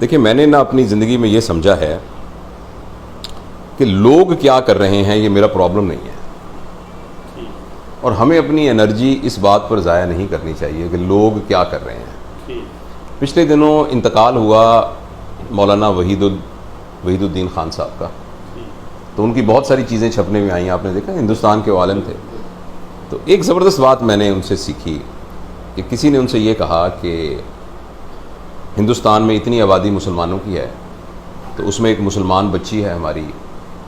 دیکھیں میں نے نا اپنی زندگی میں یہ سمجھا ہے کہ لوگ کیا کر رہے ہیں یہ میرا پرابلم نہیں ہے، اور ہمیں اپنی انرجی اس بات پر ضائع نہیں کرنی چاہیے کہ لوگ کیا کر رہے ہیں۔ پچھلے دنوں انتقال ہوا مولانا وحید الدین خان صاحب کا، تو ان کی بہت ساری چیزیں چھپنے میں آئیں، آپ نے دیکھا، ہندوستان کے عالم تھے۔ تو ایک زبردست بات میں نے ان سے سیکھی کہ کسی نے ان سے یہ کہا کہ ہندوستان میں اتنی آبادی مسلمانوں کی ہے، تو اس میں ایک مسلمان بچی ہے ہماری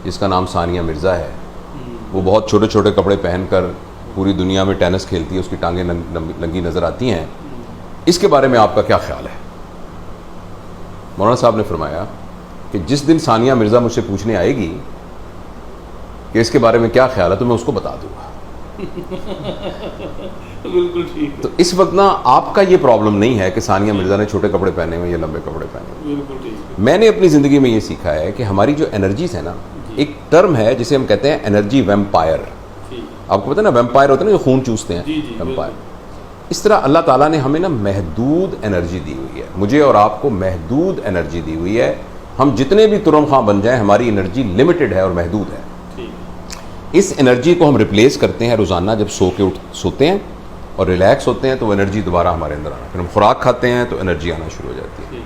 جس کا نام ثانیہ مرزا ہے، وہ بہت چھوٹے چھوٹے کپڑے پہن کر پوری دنیا میں ٹینس کھیلتی ہے، اس کی ٹانگیں ننگی نظر آتی ہیں، اس کے بارے میں آپ کا کیا خیال ہے؟ مولانا صاحب نے فرمایا کہ جس دن ثانیہ مرزا مجھ سے پوچھنے آئے گی کہ اس کے بارے میں کیا خیال ہے تو میں اس کو بتا دوں گا۔ بالکل ٹھیک۔ تو اس وقت نا آپ کا یہ پرابلم نہیں ہے کہ ثانیہ مرزا نے چھوٹے کپڑے پہنے ہوئے یا لمبے کپڑے پہنے ہوئے۔ بالکل ٹھیک۔ میں نے اپنی زندگی میں یہ سیکھا ہے کہ ہماری جو انرجیز ہیں نا، ایک ٹرم ہے جسے ہم کہتے ہیں انرجی ویمپائر۔ آپ کو پتہ ہے نا ویمپائر ہوتے ہیں نا جو خون چوستے ہیں، ویمپائر۔ اس طرح اللہ تعالیٰ نے ہمیں نا محدود انرجی دی ہوئی ہے، مجھے اور آپ کو محدود انرجی دی ہوئی ہے۔ ہم جتنے بھی ترم خواہ بن جائیں، ہماری انرجی لمیٹڈ ہے اور محدود ہے۔ اس انرجی کو ہم ریپلیس کرتے ہیں روزانہ جب سوتے ہیں اور ریلیکس ہوتے ہیں، تو وہ انرجی دوبارہ ہمارے اندر آنا، پھر ہم خوراک کھاتے ہیں تو انرجی آنا شروع ہو جاتی ہے۔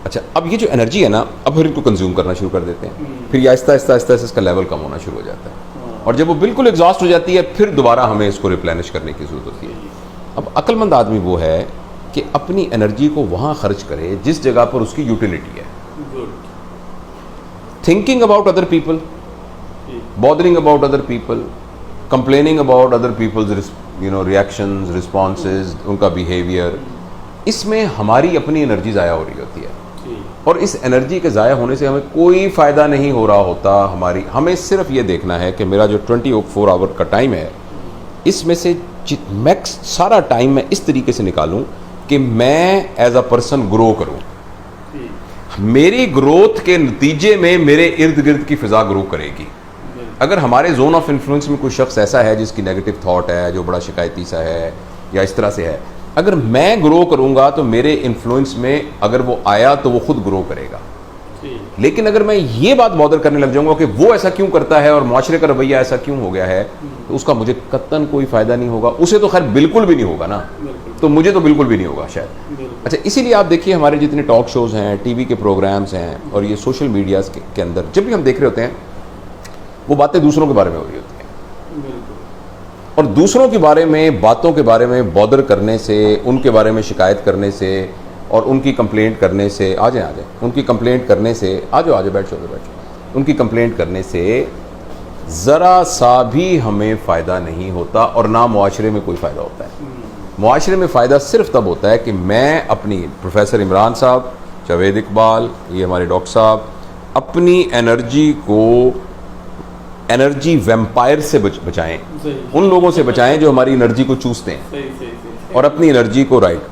اچھا، اب یہ جو انرجی ہے نا، اب پھر ان کو کنزیوم کرنا شروع کر دیتے ہیں، پھر یہ آہستہ آہستہ اس کا لیول کم ہونا شروع ہو جاتا ہے، اور جب وہ بالکل ایگزاسٹ ہو جاتی ہے پھر دوبارہ ہمیں اس کو ریپلینش کرنے کی ضرورت ہوتی ہے۔ اب عقل مند آدمی وہ ہے کہ اپنی انرجی کو وہاں خرچ کرے جس جگہ پر اس کی یوٹیلیٹی ہے۔ Thinking about other people, bothering about other people, complaining about other people's reactions, responses, ان کا behavior، اس میں ہماری اپنی انرجی ضائع ہو رہی ہوتی ہے، اور اس انرجی کے ضائع ہونے سے ہمیں کوئی فائدہ نہیں ہو رہا ہوتا۔ ہمیں صرف یہ دیکھنا ہے کہ میرا جو 24 آور کا ٹائم ہے، اس میں سے میکس سارا ٹائم میں اس طریقے سے نکالوں کہ میں ایز اے پرسن گرو کروں، میری گروتھ کے نتیجے میں میرے ارد گرد کی فضا گرو کرے گی۔ اگر ہمارے زون آف انفلوئنس میں کوئی شخص ایسا ہے جس کی نیگیٹو تھاٹ ہے، جو بڑا شکایتی سا ہے یا اس طرح سے ہے، اگر میں گرو کروں گا تو میرے انفلوئنس میں اگر وہ آیا تو وہ خود گرو کرے گا۔ لیکن اگر میں یہ بات بادر کرنے لگ جاؤں گا کہ وہ ایسا کیوں کرتا ہے اور معاشرے کا رویہ ایسا کیوں ہو گیا ہے، تو اس کا مجھے قطعاً کوئی فائدہ نہیں ہوگا، اسے تو خیر بالکل بھی نہیں ہوگا نا، تو مجھے تو بالکل بھی نہیں ہوگا شاید۔ اچھا، اسی لیے آپ دیکھیے ہمارے جتنے ٹاک شوز ہیں، ٹی وی کے پروگرامز ہیں، اور یہ سوشل میڈیاز کے اندر جب بھی ہم دیکھ رہے ہوتے ہیں، وہ باتیں دوسروں کے بارے میں ہو رہی ہوتی ہیں، اور دوسروں کے بارے میں باتوں کے بارے میں بادر کرنے سے، ان کے بارے میں شکایت کرنے سے اور ان کی کمپلینٹ کرنے سے، آ جائیں ان کی کمپلینٹ کرنے سے، آ جاؤ بیٹھ جاؤ، ان کی کمپلینٹ کرنے سے ذرا سا بھی ہمیں فائدہ نہیں ہوتا، اور نہ معاشرے میں کوئی فائدہ ہوتا ہے۔ معاشرے میں فائدہ صرف تب ہوتا ہے کہ میں اپنی، پروفیسر عمران صاحب، جاوید اقبال، یہ ہمارے ڈاکٹر صاحب، اپنی انرجی کو انرجی ویمپائر سے بچائیں، ان لوگوں سے بچائیں جو ہماری انرجی کو چوستے ہیں، اور اپنی انرجی کو رائٹ